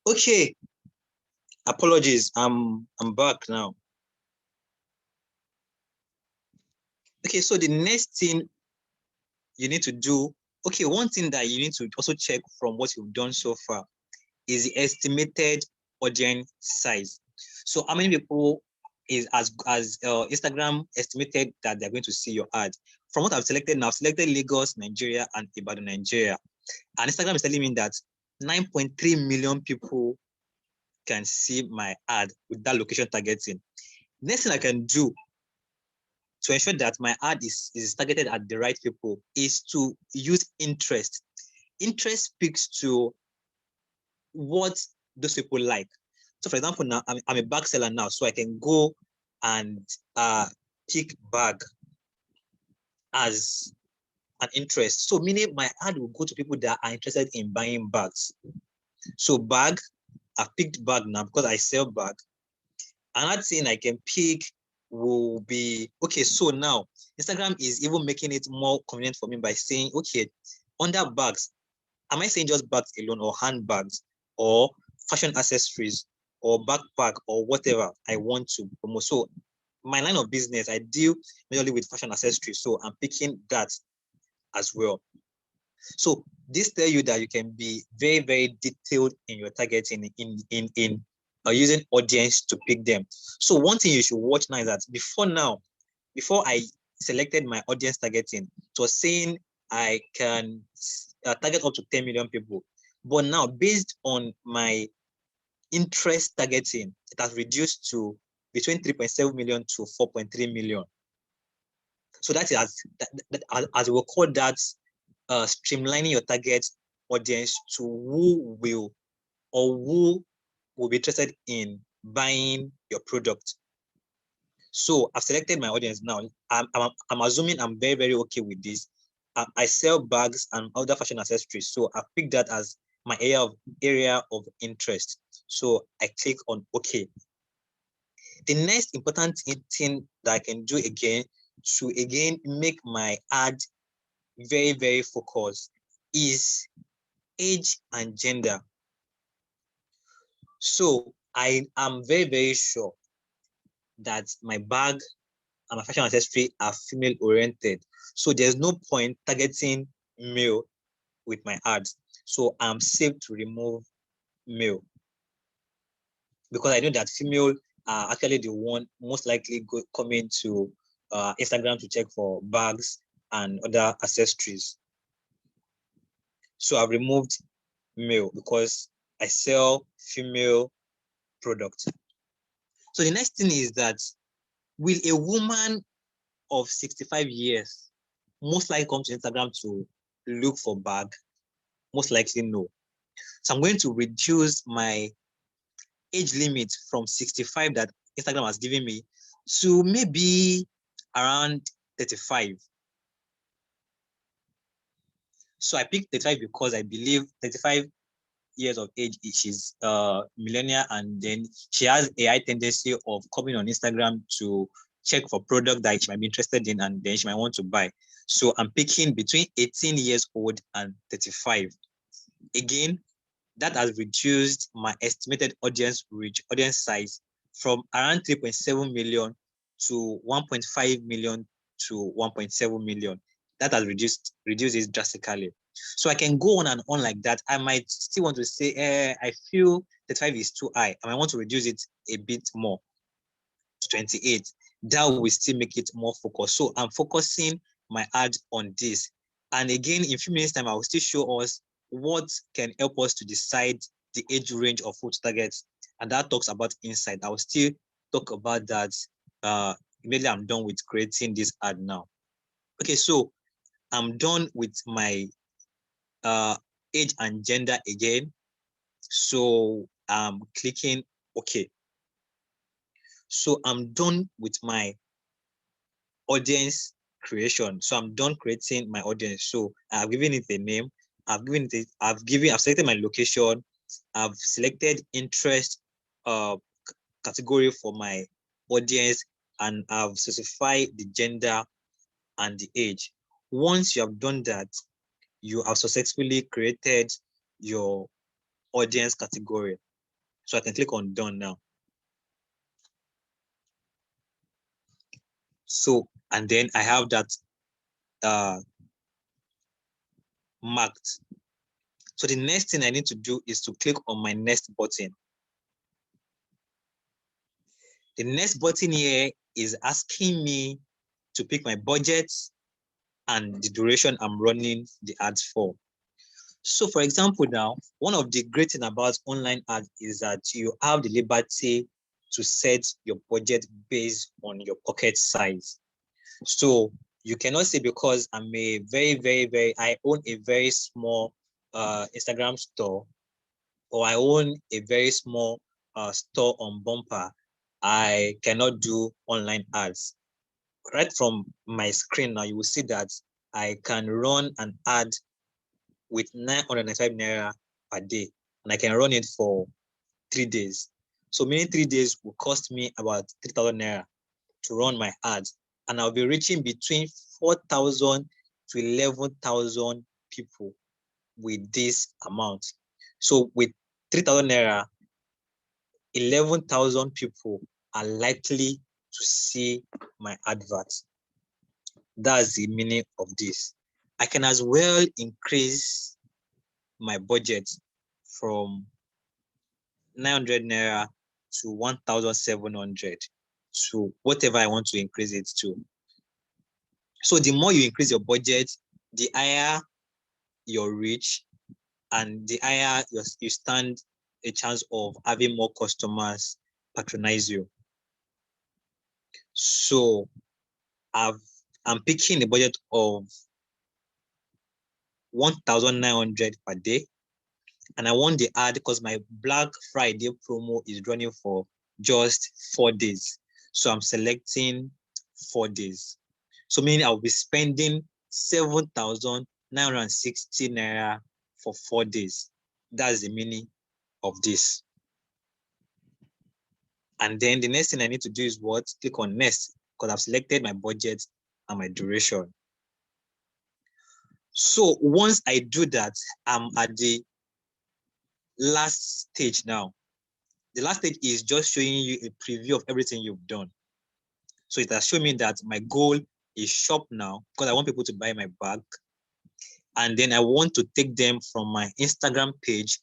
Okay, apologies. I'm back now. Okay, so the next thing you need to do, okay, one thing that you need to also check from what you've done so far is the estimated audience size. So how many people is as Instagram estimated that they're going to see your ad? From what I've selected now, I've selected Lagos, Nigeria, and Ibadan, Nigeria. And Instagram is telling me that 9.3 million people can see my ad with that location targeting. Next thing I can do to ensure that my ad is targeted at the right people is to use interest. Interest speaks to what those people like. So for example, now I'm a bag seller now, so I can go and pick bag as an interest. So meaning my ad will go to people that are interested in buying bags. So bag, I've picked bag now because I sell bag. Another thing I can pick will be, okay, so now Instagram is even making it more convenient for me by saying, okay, under bags, am I saying just bags alone or handbags or fashion accessories or backpack or whatever I want to promote? So my line of business, I deal mainly with fashion accessories. So I'm picking that as well. So this tells you that you can be very, very detailed in your targeting in using audience to pick them. So one thing you should watch now is that before I selected my audience targeting, it was saying I can target up to 10 million people. But now, based on my interest targeting, it has reduced to between 3.7 million to 4.3 million. So that is as we'll call that streamlining your target audience to who will be interested in buying your product. So I've selected my audience now. I'm assuming I'm very, very okay with this. I sell bags and other fashion accessories. So I picked that as my area of interest. So I click on OK. The next important thing that I can do again to again make my ad very, very focused is age and gender. So I am very, very sure that my bag and my fashion accessory are female oriented. So there's no point targeting male with my ads. So I'm safe to remove male because I know that female are actually the one most likely coming to Instagram to check for bags and other accessories. So I've removed male because I sell female products. So the next thing is that will a woman of 65 years most likely come to Instagram to look for bag? Most likely no. So I'm going to reduce my age limit from 65 that Instagram has given me to maybe around 35. So I picked 35 because I believe 35 years of age, she's millennial, and then she has a high tendency of coming on Instagram to check for product that she might be interested in and then she might want to buy. So I'm picking between 18 years old and 35. Again, that has reduced my estimated audience size from around 3.7 million to 1.5 million to 1.7 million. That has reduced it drastically. So I can go on and on like that. I might still want to say, I feel 35 is too high. I might want to reduce it a bit more to 28. That will still make it more focused. So I'm focusing my ad on this. And again, in a few minutes time, I will still show us what can help us to decide the age range of food targets. And that talks about insight. I will still talk about that immediately I'm done with creating this ad now. Okay, so I'm done with my age and gender again. So I'm clicking OK. So I'm done with my audience creation. So I'm done creating my audience. So I've given it a name. I've selected my location. I've selected interest category for my audience, and I've specified the gender and the age. Once you have done that, you have successfully created your audience category. So I can click on done now. So, and then I have that marked. So the next thing I need to do is to click on my next button. The next button here is asking me to pick my budget and the duration I'm running the ads for. So for example, now, one of the great things about online ads is that you have the liberty to set your budget based on your pocket size. So you cannot say because I'm I own a very small Instagram store, or I own a very small store on Bumpa, I cannot do online ads. Right from my screen now, you will see that I can run an ad with 995 naira per day, and I can run it for 3 days. So meaning 3 days will cost me about 3,000 naira to run my ads, and I'll be reaching between 4,000 to 11,000 people with this amount. So with 3,000 naira, 11,000 people are likely to see my adverts. That's the meaning of this. I can as well increase my budget from 900 naira to 1,700 to whatever I want to increase it to. So the more you increase your budget, the higher your reach, and the higher you stand a chance of having more customers patronize you. So I'm picking a budget of 1,900 per day, and I want the ad because my Black Friday promo is running for just 4 days. So I'm selecting 4 days. So meaning I'll be spending 7,960 naira for 4 days. That's the meaning of this. And then the next thing I need to do is what? Click on next, because I've selected my budget and my duration. So once I do that, I'm at the last stage now. The last stage is just showing you a preview of everything you've done. So it has shown me that my goal is shop now, because I want people to buy my bag. And then I want to take them from my Instagram page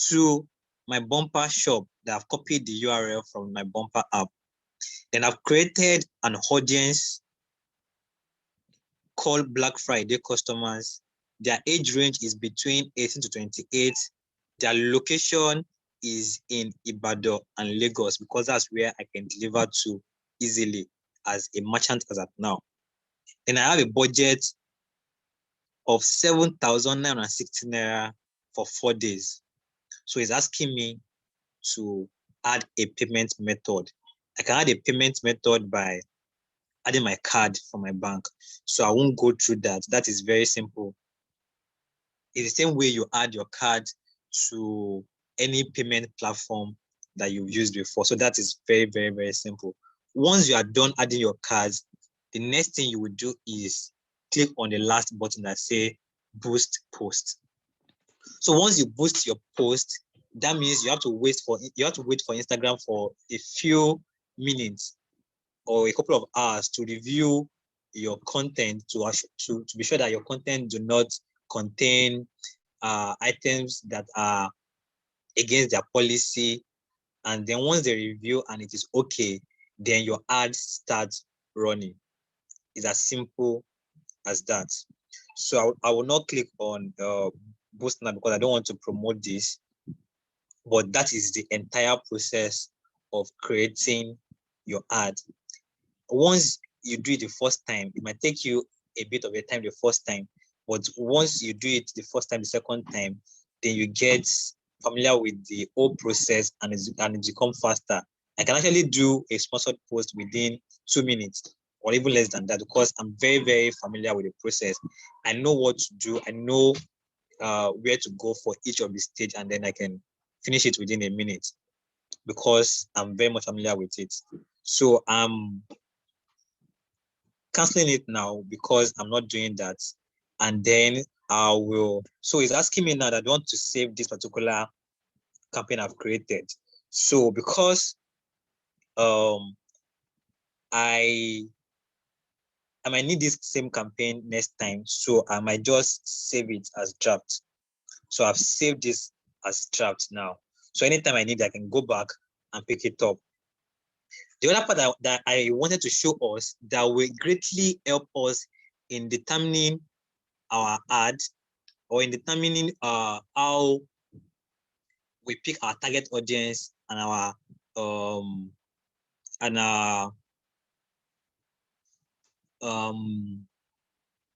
to my Bumpa shop that I've copied the URL from my Bumpa app. Then I've created an audience called Black Friday customers. Their age range is between 18 to 28. Their location is in Ibadan and Lagos, because that's where I can deliver to easily as a merchant as at now. Then I have a budget of 7,960 naira for 4 days. So it's asking me to add a payment method. I can add a payment method by adding my card from my bank. So I won't go through that. That is very simple. It's the same way you add your card to any payment platform that you've used before. So that is very simple. Once you are done adding your cards, the next thing you would do is click on the last button that says boost post. So once you boost your post, that means you have to wait for Instagram for a few minutes or a couple of hours to review your content to be sure that your content do not contain items that are against their policy. And then once they review and it is okay, then your ad starts running. It's as simple as that. So I will not click on boost now because I don't want to promote this, but that is the entire process of creating your ad. Once you do it the first time, it might take you a bit of a time the first time, but once you do it the first time, the second time, then you get familiar with the whole process and it becomes faster. I can actually do a sponsored post within 2 minutes or even less than that because I'm very familiar with the process. I know what to do. I know where to go for each of the stage, and then I can finish it within a minute because I'm very much familiar with it. So I'm canceling it now because I'm not doing that. And then I will, so it's asking me now that I want to save this particular campaign I've created. So because I might need this same campaign next time, so I might just save it as draft. So I've saved this as draft now. So anytime I need, I can go back and pick it up. The other part that I wanted to show us that will greatly help us in determining our ad, or in determining how we pick our target audience and our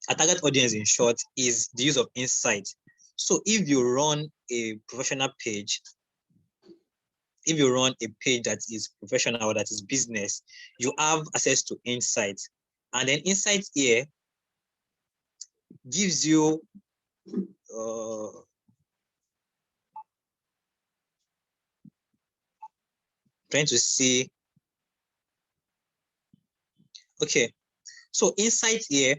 a target audience, in short, is the use of insight. So if you run a professional page, if you run a page that is professional or that is business, you have access to insights. And then insights here gives you trying to see. Okay, so insights here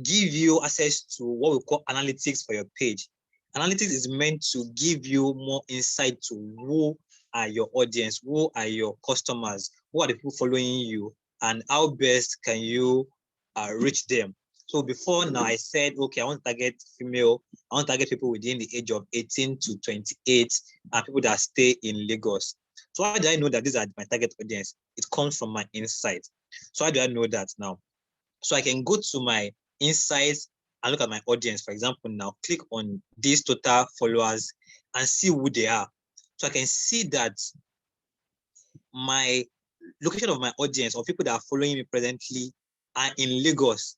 give you access to what we call analytics for your page. Analytics is meant to give you more insight to who are your audience, who are your customers, who are the people following you, and how best can you reach them. So before now, I said, okay, I want to target female, I want to target people within the age of 18 to 28, and people that stay in Lagos. So how do I know that these are my target audience? It comes from my insight. So how do I know that now? So I can go to my insights and look at my audience. For example, now click on these total followers and see who they are. So I can see that my location of my audience, or people that are following me presently, are in Lagos,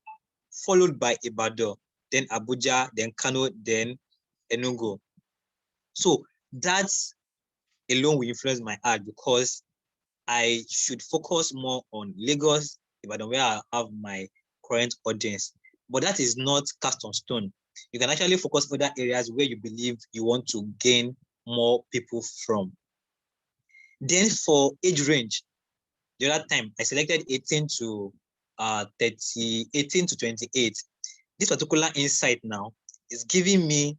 followed by Ibadan, then Abuja, then Kano, then Enugu. So that alone will influence my ad, because I should focus more on Lagos, Ibadan, where I have my current audience. But that is not cast on stone. You can actually focus on other areas where you believe you want to gain more people from. Then for age range, the other time I selected 18 to 18 to 28. This particular insight now is giving me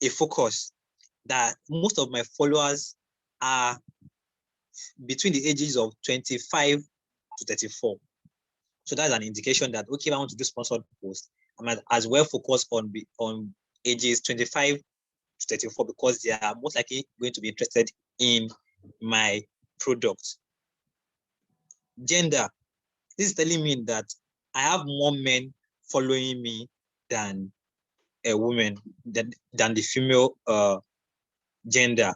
a focus that most of my followers are between the ages of 25 to 34. So that's an indication that, okay, if I want to do sponsored posts, I might as well focus on ages 25 to 34, because they are most likely going to be interested in my product. Gender. This is telling me that I have more men following me than a woman, than the female gender.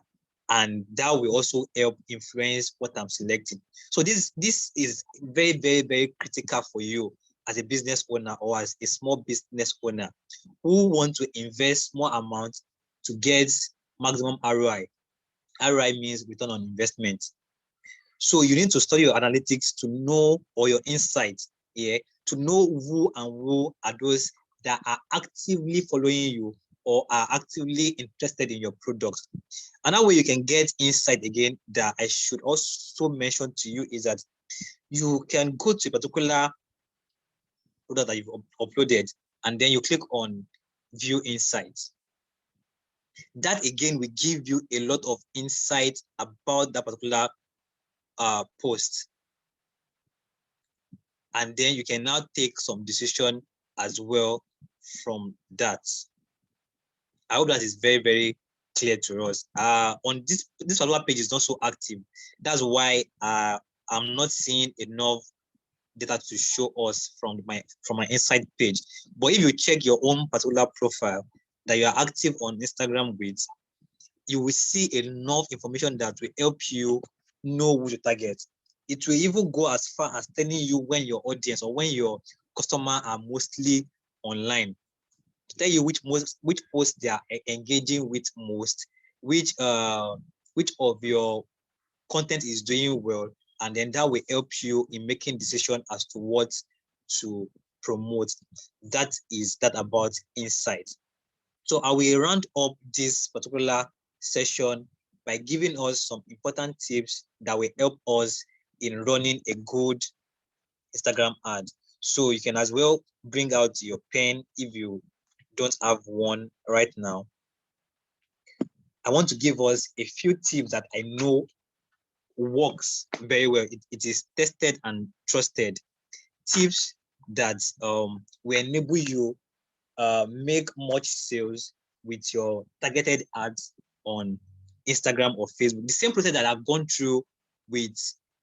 And that will also help influence what I'm selecting. So this is very, very, very critical for you as a business owner, or as a small business owner who want to invest more amount to get maximum ROI. ROI means return on investment. So you need to study your analytics to know, or your insights, to know who are those that are actively following you or are actively interested in your product. Another way you can get insight, again, that I should also mention to you, is that you can go to a particular product that you've uploaded, and then you click on view insights. That again will give you a lot of insight about that particular post. And then you can now take some decision as well from that. I hope that is very, very clear to us. On this particular page is not so active. That's why I'm not seeing enough data to show us from my insight page. But if you check your own particular profile that you are active on Instagram with, you will see enough information that will help you know who to target. It will even go as far as telling you when your audience or when your customer are mostly online, to tell you which posts they are engaging with most, which of your content is doing well, and then that will help you in making decision as to what to promote. That is that about insight. So I will round up this particular session by giving us some important tips that will help us in running a good Instagram ad. So you can as well bring out your pen if you don't have one right now. I want to give us a few tips that I know works very well. It is tested and trusted tips that will enable you make much sales with your targeted ads on Instagram or Facebook. The same process that I've gone through with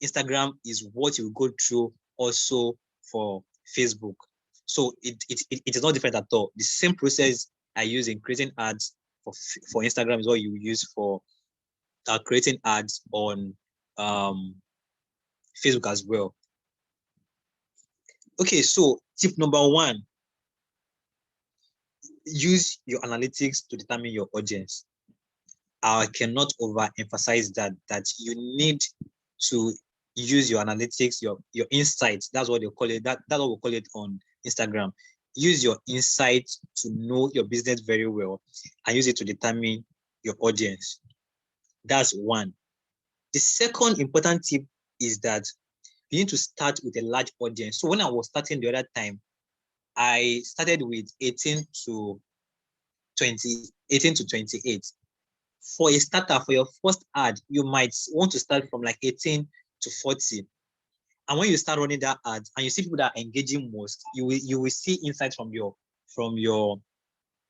Instagram is what you go through also for Facebook. So it is not different at all. The same process I use in creating ads for Instagram is what you use for creating ads on Facebook as well. Okay, so tip number 1, use your analytics to determine your audience. I cannot overemphasize that you need to use your analytics, your insights. That's what they call it. That's what we call it on Instagram. Use your insights to know your business very well and use it to determine your audience. That's one. The second important tip is that you need to start with a large audience. So when I was starting the other time, I started with 18 to 28. For a starter, for your first ad, you might want to start from like 18 to 40. And when you start running that ad and you see people that are engaging most, you will see insights from your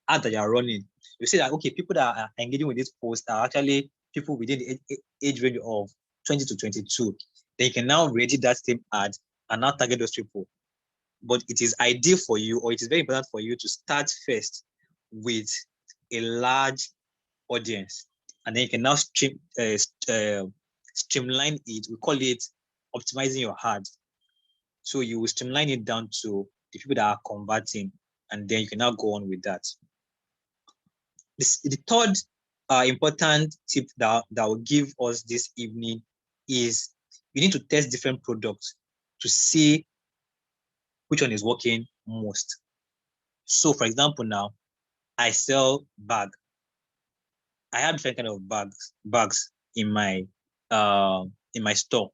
ad that you are running. You see that, okay, people that are engaging with this post are actually people within the age range of 20 to 22. Then you can now ready that same ad and now target those people. But it is ideal for you, or it is very important for you to start first with a large audience, and then you can now streamline it. We call it optimizing your ad. So you will streamline it down to the people that are converting, and then you can now go on with that. The third important tip that will give us this evening is you need to test different products to see which one is working most. So for example, now I sell bag. I have different kind of bags in my store,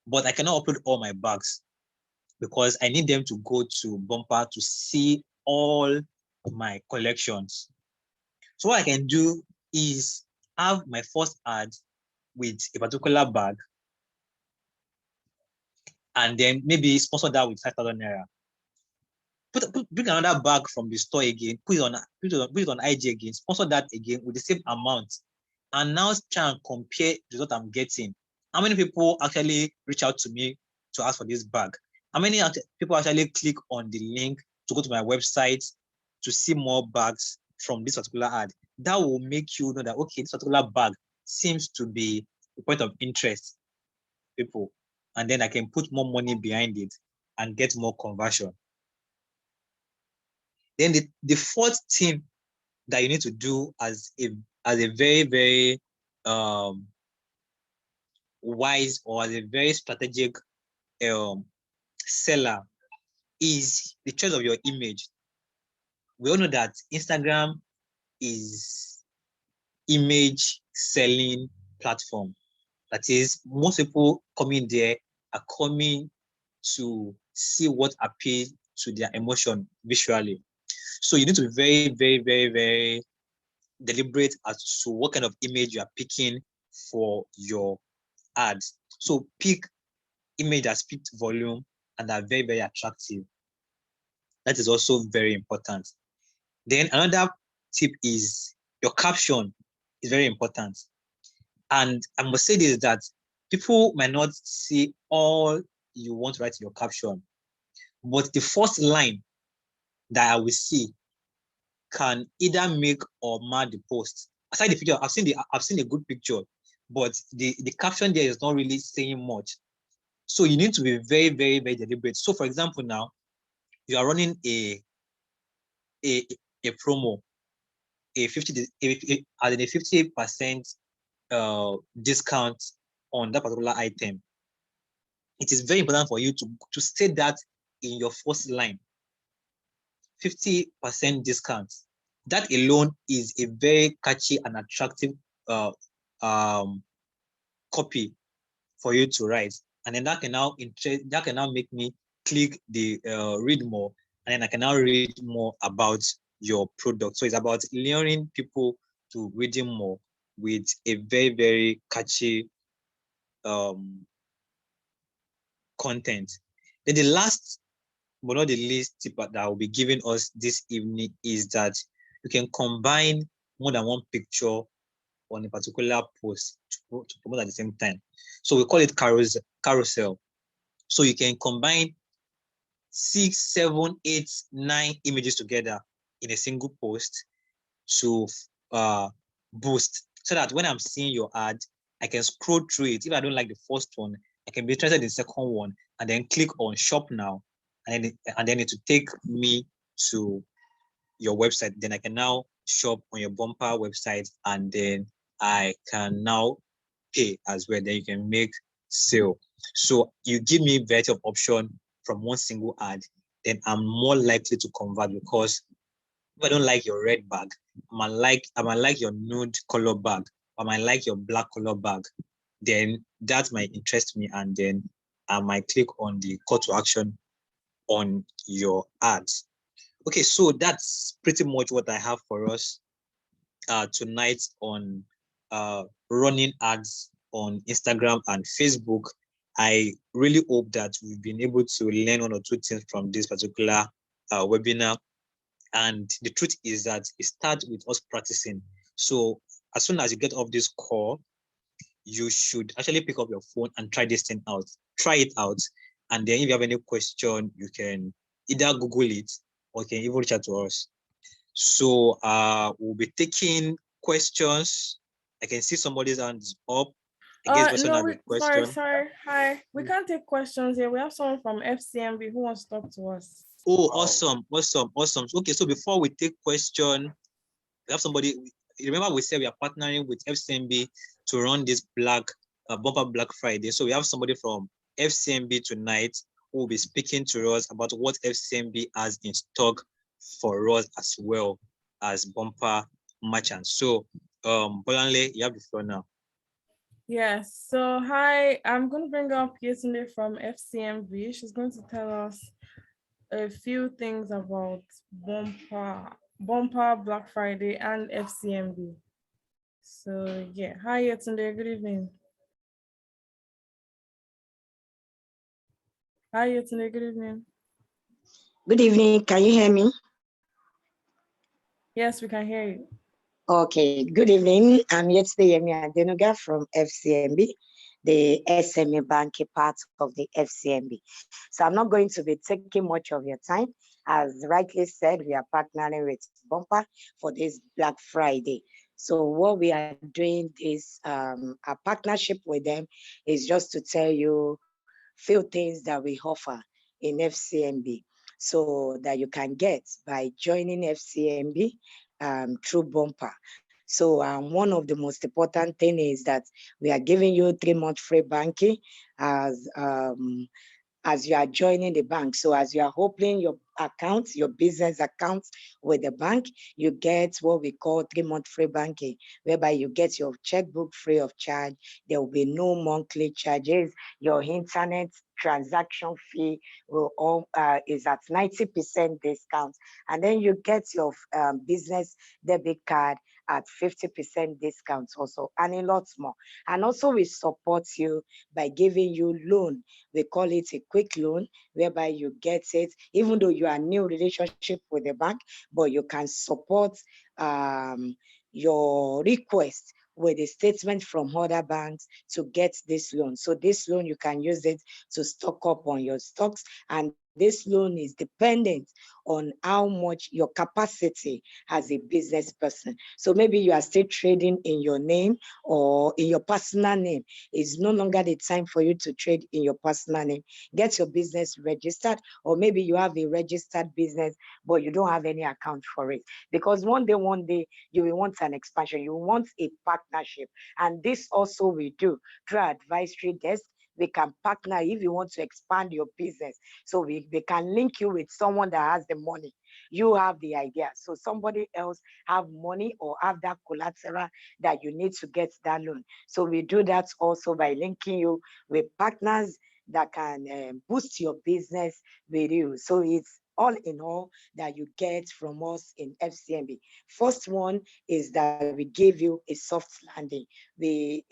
but I cannot upload all my bags because I need them to go to Bumpa to see all my collections. So what I can do is have my first ad with a particular bag, and then maybe sponsor that with 5,000 naira. Bring another bag from the store again, put it on IG again, sponsor that again with the same amount, and now try and compare the result I'm getting. How many people actually reach out to me to ask for this bag? How many people actually click on the link to go to my website to see more bags from this particular ad? That will make you know that, okay, this particular bag seems to be a point of interest, people. And then I can put more money behind it and get more conversion. Then the fourth thing that you need to do as a very, very wise or as a very strategic seller is the choice of your image. We all know that Instagram is image selling platform. That is, most people coming there are coming to see what appeals to their emotion visually. So you need to be very, very, very, very deliberate as to what kind of image you are picking for your ads. So pick image that speaks volume and are very, very attractive. That is also very important. Then another tip is your caption is very important. And I must say this, that people might not see all you want to write in your caption, but the first line that I will see can either make or mar the post. Aside the picture, I've seen a good picture, but the caption there is not really saying much. So you need to be very, very, very deliberate. So for example, now you are running a promo, a 50% discount on that particular item. It is very important for you to state that in your first line. 50% discount. That alone is a very catchy and attractive copy for you to write, and then that can now make me click the read more, and then I can now read more about your product. So it's about luring people to redeem more with a very, very catchy content. Then the last but not the least tip that will be giving us this evening is that you can combine more than one picture on a particular post to promote at the same time. So we call it carousel. So you can combine 6, 7, 8, 9 images together in a single post to boost, so that when I'm seeing your ad, I can scroll through it. If I don't like the first one, I can be interested in the second one and then click on shop now, and then it will take me to your website. Then I can now shop on your Bumpa website, and then I can now pay as well. Then you can make sale. So you give me a variety of option from one single ad, then I'm more likely to convert, because if I don't like your red bag, I might like your nude color bag, I might like your black color bag. Then that might interest me, and then I might click on the call to action on your ads. Okay, so that's pretty much what I have for us tonight on running ads on Instagram and Facebook. I really hope that we've been able to learn one or two things from this particular webinar. And the truth is that it starts with us practicing. So as soon as you get off this call, you should actually pick up your phone and try this thing out. Try it out. And then if you have any question, you can either Google it or you can even reach out to us. So we'll be taking questions. I can see somebody's hand is up. I guess person has a question. Sorry. Hi. We can't take questions here. We have someone from FCMB who wants to talk to us. Oh, awesome. Okay, so before we take question, we have somebody. Remember, we said we are partnering with FCMB to run this Bumper Black Friday. So we have somebody from FCMB tonight who will be speaking to us about what FCMB has in stock for us as well as Bumper merchants. So, Bolanle, you have the floor now. Yes. So hi, I'm going to bring up Yetunde from FCMB. She's going to tell us a few things about Bumper Black Friday and FCMB. So yeah, hi Yetunde, good evening. Hi Yetunde, good evening. Good evening, can you hear me? Yes, we can hear you. Okay, good evening. I'm Yetunde Yemi Adenuga from FCMB, the SME banking part of the FCMB. So I'm not going to be taking much of your time. As rightly said, we are partnering with Bumper for this Black Friday. So what we are doing is a partnership with them is just to tell you few things that we offer in FCMB, so that you can get by joining FCMB through Bumper. So one of the most important thing is that we are giving you 3 months free banking as you are joining the bank. So as you are opening your account, your business account with the bank, you get what we call 3 months free banking, whereby you get your checkbook free of charge. There will be no monthly charges. Your internet transaction fee is at 90% discount. And then you get your business debit card at 50% discount also, and a lot more. And also we support you by giving you loan. We call it a quick loan, whereby you get it, even though you are new relationship with the bank, but you can support your request with a statement from other banks to get this loan. So this loan, you can use it to stock up on your stocks. And this loan is dependent on how much your capacity as a business person. So maybe you are still trading in your name or in your personal name. It's no longer the time for you to trade in your personal name. Get your business registered, or maybe you have a registered business, but you don't have any account for it. Because one day, you will want an expansion. You want a partnership. And this also we do through our advisory desk. We can partner if you want to expand your business. So we can link you with someone that has the money. You have the idea. So somebody else have money or have that collateral that you need to get that loan. So we do that also by linking you with partners that can boost your business with you. So it's all in all that you get from us in FCMB. First one is that we give you a soft landing. We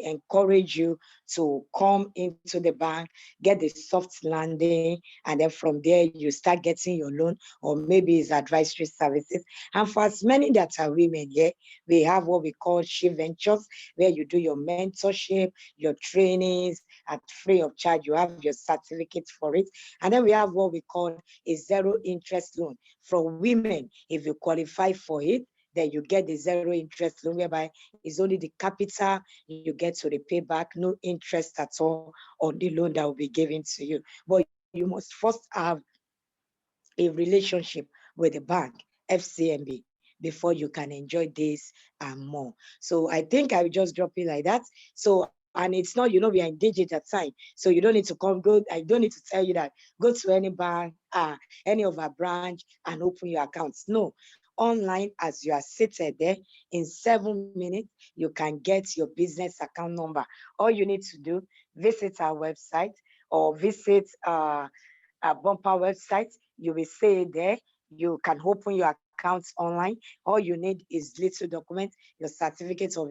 encourage you to come into the bank, get the soft landing, and then from there you start getting your loan, or maybe it's advisory services. And for as many that are women here, we have what we call She Ventures, where you do your mentorship, your trainings at free of charge. You have your certificates for it. And then we have what we call a zero interest loan for women. If you qualify for it, then you get the zero interest loan, whereby it's only the capital you get to repay back, no interest at all on the loan that will be given to you. But you must first have a relationship with the bank, FCMB, before you can enjoy this and more. So I think I will just drop it like that. So, and it's not, we are in digital time, so you don't need to I don't need to tell you that go to any bank, any of our branch and open your accounts. No, online as you are seated there, in 7 minutes, you can get your business account number. All you need to do, visit our website or visit Bumpa website. You will see it there. You can open your accounts online. All you need is little documents, your certificate of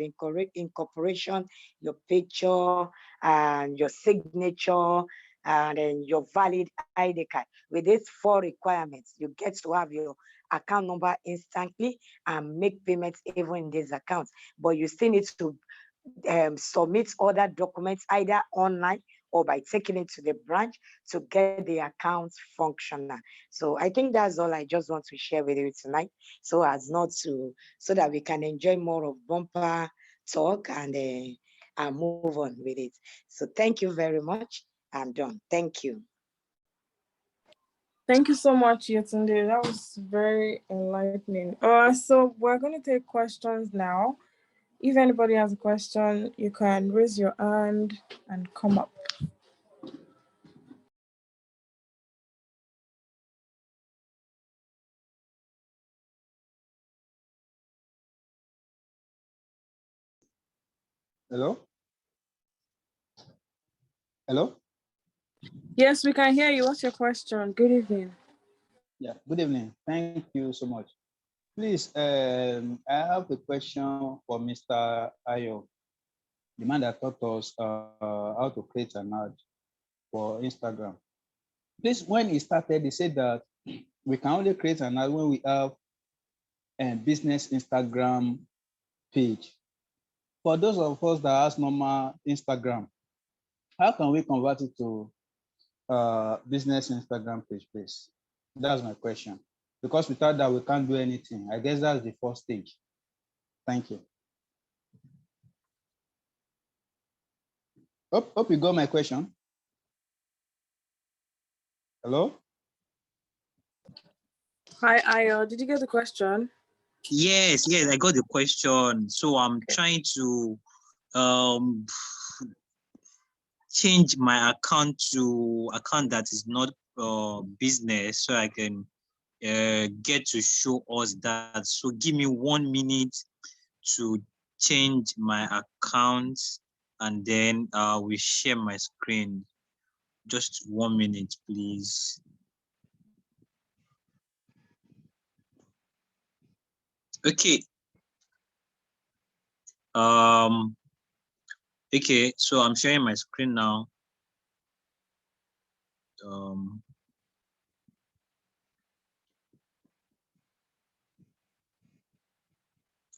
incorporation, your picture, and your signature, and then your valid ID card. With these 4 requirements, you get to have your account number instantly and make payments even in these accounts. But you still need to submit other documents either online or by taking it to the branch to get the accounts functional. So I think that's all I just want to share with you tonight, so as not to, so that we can enjoy more of Bumper talk and move on with it. So thank you very much. I'm done. Thank you. Thank you so much, Yetunde. That was very enlightening. So we're going to take questions now. If anybody has a question, you can raise your hand and come up. Hello? Hello? Yes, we can hear you. What's your question? Good evening. Yeah, good evening. Thank you so much. Please, I have a question for Mr. Ayo, the man that taught us how to create an ad for Instagram. Please, when he started, he said that we can only create an ad when we have a business Instagram page. For those of us that has normal Instagram, how can we convert it to business Instagram page, please? That's my question. Because without that, we can't do anything. I guess that's the first stage. Thank you. Hope you got my question. Hello? Hi, Ayo. Did you get the question? Yes, I got the question. So I'm trying to change my account to account that is not business, so I can get to show us that. So give me 1 minute to change my account, and then we share my screen. Just 1 minute, please. Okay. Okay, so I'm sharing my screen now.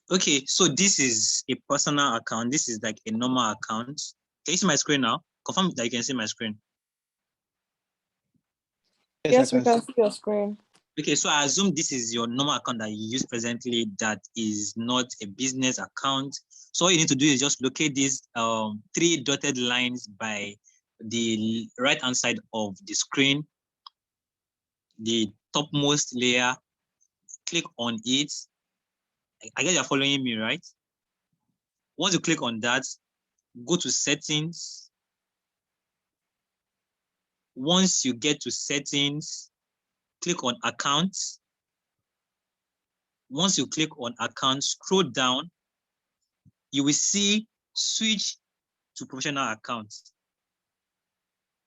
Okay, so this is a personal account. This is like a normal account. Can you see my screen now? Confirm that you can see my screen. Yes, we can see your screen. Okay, so I assume this is your normal account that you use presently that is not a business account. So all you need to do is just locate these 3 dotted lines by the right-hand side of the screen, the topmost layer. Click on it. I guess you're following me, right? Once you click on that, go to settings. Once you get to settings, click on accounts. Once you click on accounts, scroll down, you will see switch to professional accounts.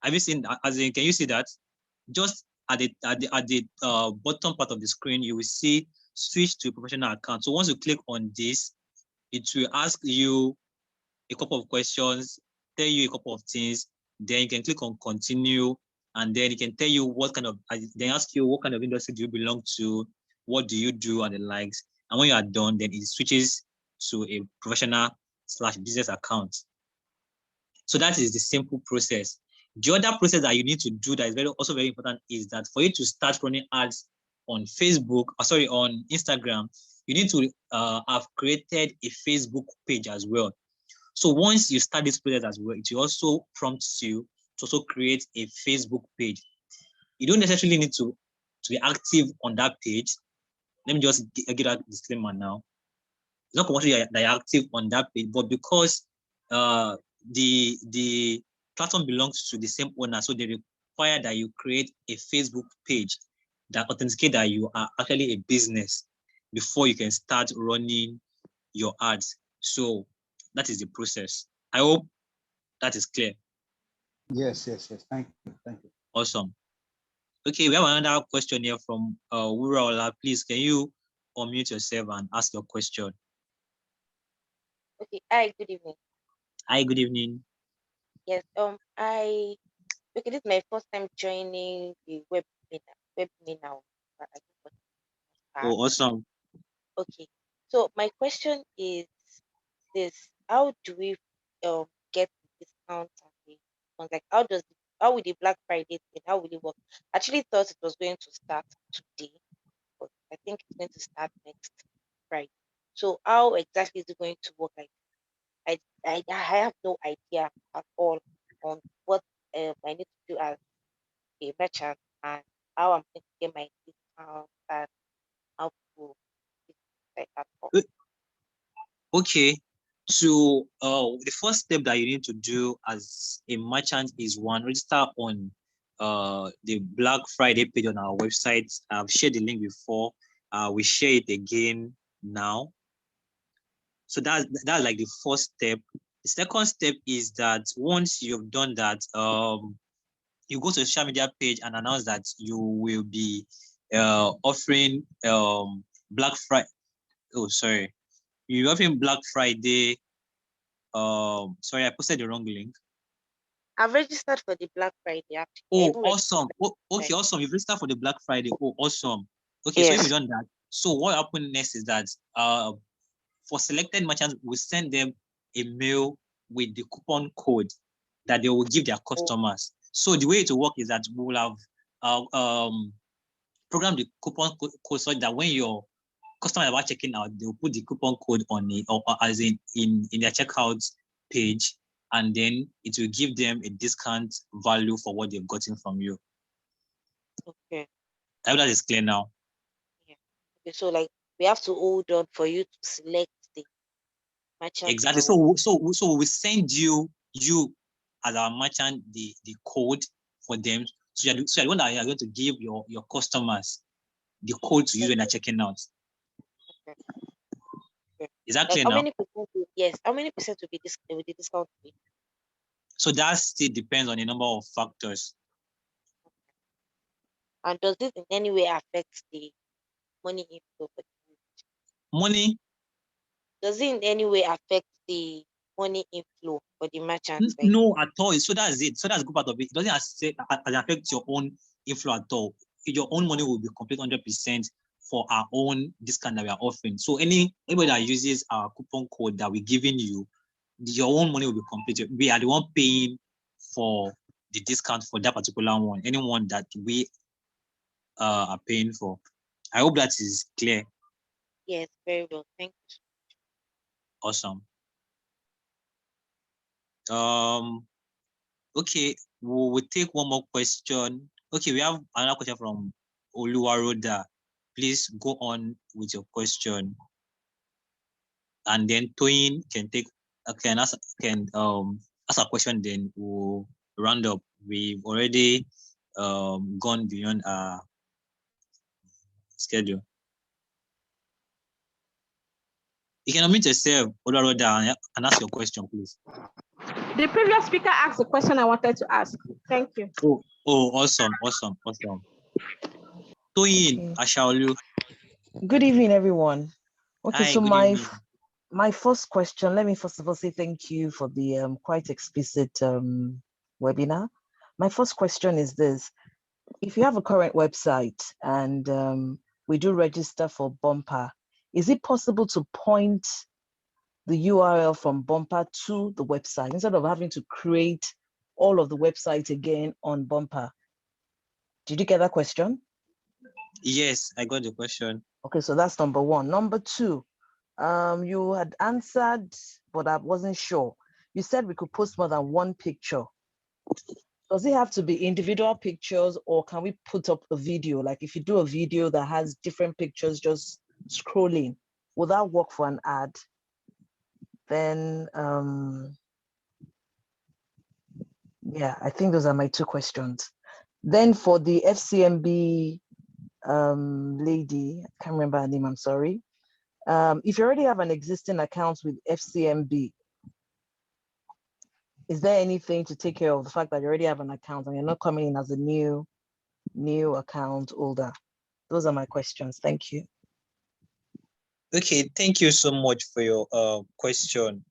Have you seen that? As in, can you see that? Just at the bottom part of the screen, you will see switch to a professional account. So once you click on this, it will ask you a couple of questions, tell you a couple of things, then you can click on continue, and then it can tell you what kind of, then ask you what kind of industry do you belong to, what do you do, and the likes. And when you are done, then it switches to a professional/business account. So that is the simple process. The other process that you need to do that is also very important is that for you to start running ads on Facebook, on Instagram, you need to have created a Facebook page as well. So once you start this process as well, it will also prompt you to also create a Facebook page. You don't necessarily need to be active on that page. Let me just get that disclaimer now. It's not compulsory that you're active on that page, but because the platform belongs to the same owner, so they require that you create a Facebook page that authenticates that you are actually a business before you can start running your ads. So that is the process. I hope that is clear. Yes. Thank you. Awesome. Okay, we have another question here from Wuraola. Please, can you unmute yourself and ask your question? Okay. Hi, good evening. Hi, good evening. Yes. This is my first time joining the webinar. Oh, awesome. Okay. So my question is this: how do we get the discount on the ones? Like, how will the Black Friday thing? How will it work? I actually thought it was going to start today, but I think it's going to start next Friday. So how exactly is it going to work? Like, I have no idea at all on what I need to do as a merchant and how I'm going to get my discount and how to like at all. Okay. So the first step that you need to do as a merchant is one, register on the Black Friday page on our website. I've shared the link before. We share it again now. So that's like the first step. The second step is that once you've done that, you go to the social media page and announce that you will be offering Black Friday. Oh, sorry. You're offering Black Friday. Sorry, I posted the wrong link. I've registered for the Black Friday actually. Oh, awesome. Okay, awesome. You've registered for the Black Friday. Oh, awesome. Okay, so if you've done that, so what happened next is that for selected merchants, we send them a mail with the coupon code that they will give their customers. So the way it will work is that we will have programmed the coupon code so that when your customers are checking out, they'll put the coupon code on it, or as in their checkout page, and then it will give them a discount value for what they've gotten from you. Okay. I hope that is clear now. Yeah. Okay, so like we have to hold on for you to select the merchant. Exactly. So we send you as our merchant the code for them. So you're the one that you're going to give your customers the code to use when they're checking out. Okay. Okay. Is that Like clear how now? many percent? Yes. How many percent will be with the discount be? So that still depends on a number of factors. And does this in any way affect the money inflow for the Money? does it in any way affect the money inflow for the merchants? Like, No, at all. So that's it. So that's a good part of it. It doesn't affect your own inflow at all. Your own money will be complete 100% for our own discount that we are offering. So anybody that uses our coupon code that we're giving you, your own money will be complete. We are the one paying for the discount for that particular one. Anyone that we are paying for. I hope that is clear. yes, very well. Thank you. Awesome. Okay, we'll take one more question. Okay, we have another question from Oluwaroda. Please go on with your question. And then Toyin can ask a question, then we'll round up. We've already gone beyond our schedule. You can unmute yourself, Oluwaroda, and ask your question, please. The previous speaker asked the question I wanted to ask. Thank you. Oh, awesome. Toyin Okay. Ashaolu. Good evening, everyone. Okay, Hi, so good evening. my first question, let me first of all say thank you for the quite explicit webinar. My first question is this. If you have a current website and we do register for Bumpa, is it possible to point the URL from Bumpa to the website instead of having to create all of the website again on Bumpa? Did you get that question? Yes, I got the question. Okay, so that's number one. Number two, you had answered, but I wasn't sure. You said we could post more than one picture. Does it have to be individual pictures, or can we put up a video? Like if you do a video that has different pictures just scrolling, will that work for an ad? Then, yeah, I think those are my two questions. Then for the FCMB lady, I can't remember her name, I'm sorry. If you already have an existing account with FCMB, is there anything to take care of the fact that you already have an account and you're not coming in as a new account holder? Those are my questions. Thank you. Okay, thank you so much for your question.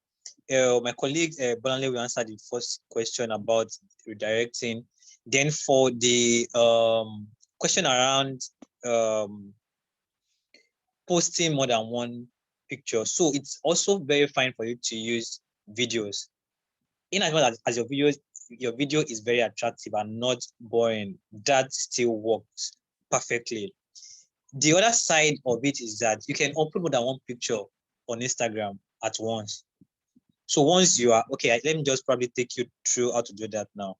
My colleague Bolanle will answer the first question about redirecting. Then for the question around posting more than one picture, so it's also very fine for you to use videos. In as much as your video is very attractive and not boring, that still works perfectly. The other side of it is that you can upload more than one picture on Instagram at once. So once you are okay, let me just probably take you through how to do that now,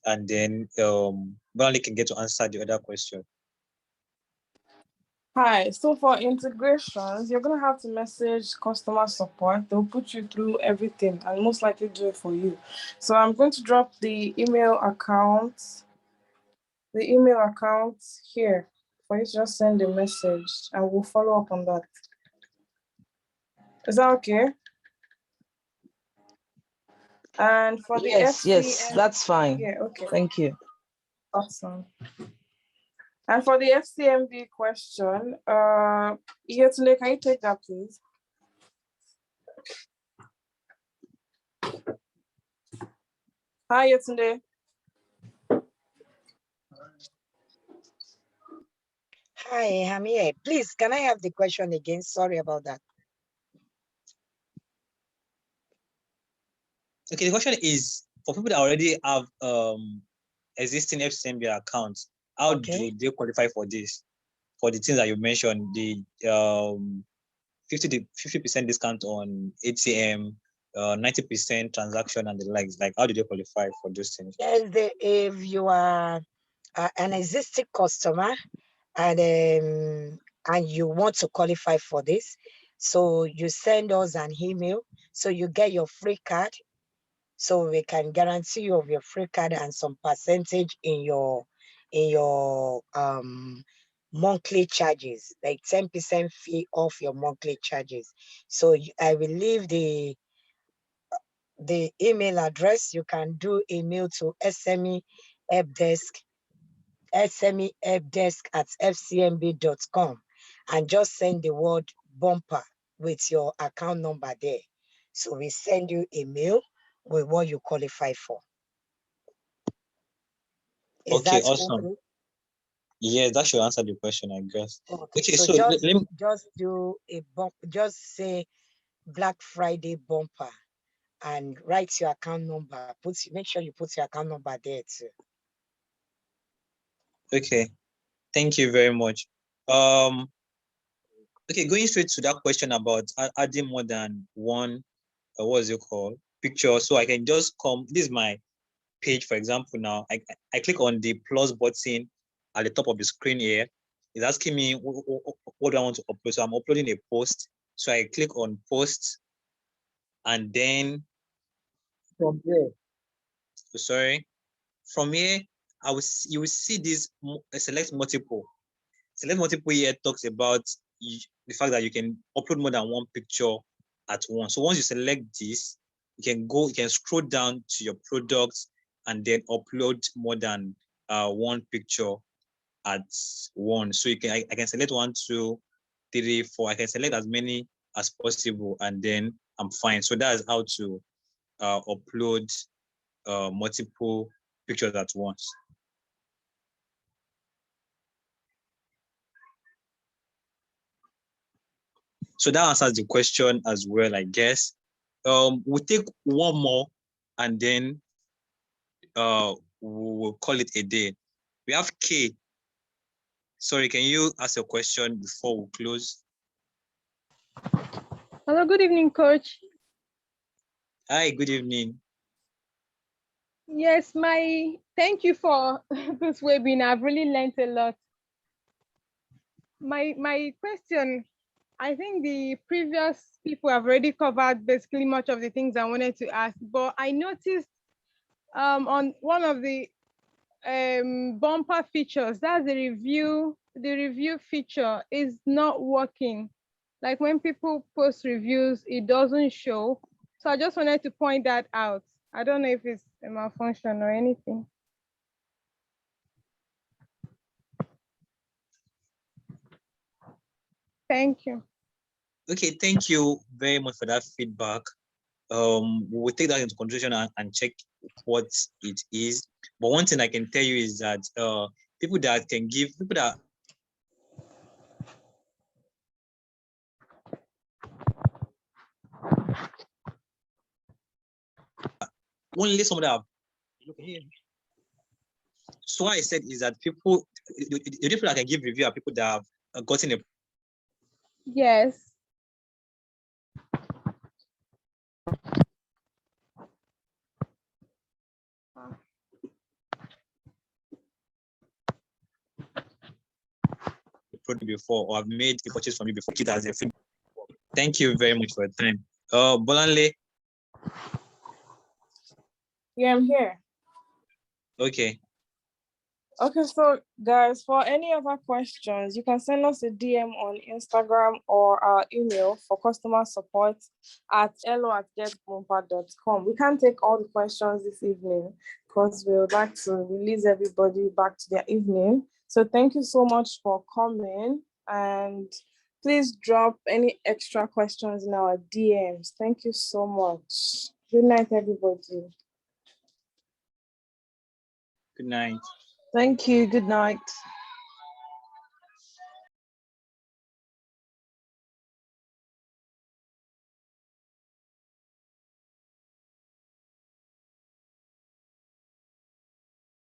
and then Brownlee can get to answer the other question. Hi, so for integrations, you're going to have to message customer support. They'll put you through everything and most likely do it for you. So I'm going to drop the email account here for you to just send a message and we'll follow up on that. Is that okay? And for the yes, that's fine. Yeah, okay. Thank you. Awesome. And for the FCMB question, Yetunde, can you take that, please? Hi, Yetunde. Hi, I'm here. Please, can I have the question again? Sorry about that. Okay, the question is for people that already have existing FCMB accounts, how do they qualify for this? For the things that you mentioned, the 50% discount on ATM, 90% transaction and the likes. Like, how do they qualify for those things? Yes, if you are an existing customer and you want to qualify for this, so you send us an email, so you get your free card, so we can guarantee you of your free card and some percentage in your monthly charges, like 10% fee off your monthly charges. So I will leave the email address. You can do email to SME helpdesk at fcmb.com and just send the word Bumpa with your account number there. So we send you a mail with what you qualify for. Is Okay, that awesome. okay? Yeah, that should answer the question, I guess. Okay, so just do a bump, just say Black Friday Bumper and write your account number. Make sure you put your account number there too. Okay, thank you very much. Okay, going straight to that question about adding more than one, what is it called, picture. So I can just come. This is my page, for example. Now I click on the plus button at the top of the screen here. It's asking me what do I want to upload. So I'm uploading a post. So I click on post, and then from here, from here, you will see this select multiple. Select multiple here talks about the fact that you can upload more than one picture at once. So once you select this, you can scroll down to your products and then upload more than one picture at once. So I can select 1, 2, 3, 4. I can select as many as possible, and then I'm fine. So that's how to upload multiple pictures at once. So that answers the question as well, I guess. We'll take one more, and then we'll call it a day. We have K. Sorry, can you ask a question before we close? Hello, good evening, Coach. Hi, good evening. Yes, thank you for this webinar. I've really learned a lot. My question, I think the previous people have already covered basically much of the things I wanted to ask, but I noticed on one of the bumper features, that's the review feature is not working. Like when people post reviews, it doesn't show. So I just wanted to point that out. I don't know if it's a malfunction or anything. Thank you. Okay, thank you very much for that feedback. We'll take that into consideration and check what it is. But one thing I can tell you is that people that only some that have, so what I said is that the people that can give review are people that have gotten a. Yes. Product before, or have made a purchase from you before. It as a feedback. Thank you very much for your time. Bolanle. Yeah, I'm here. Okay. Okay, so guys, for any other questions, you can send us a DM on Instagram or our email for customer support at hello@getbumper.com. We can't take all the questions this evening because we would like to release everybody back to their evening. So thank you so much for coming, and please drop any extra questions in our DMs. Thank you so much. Good night, everybody. Good night. Thank you. Good night.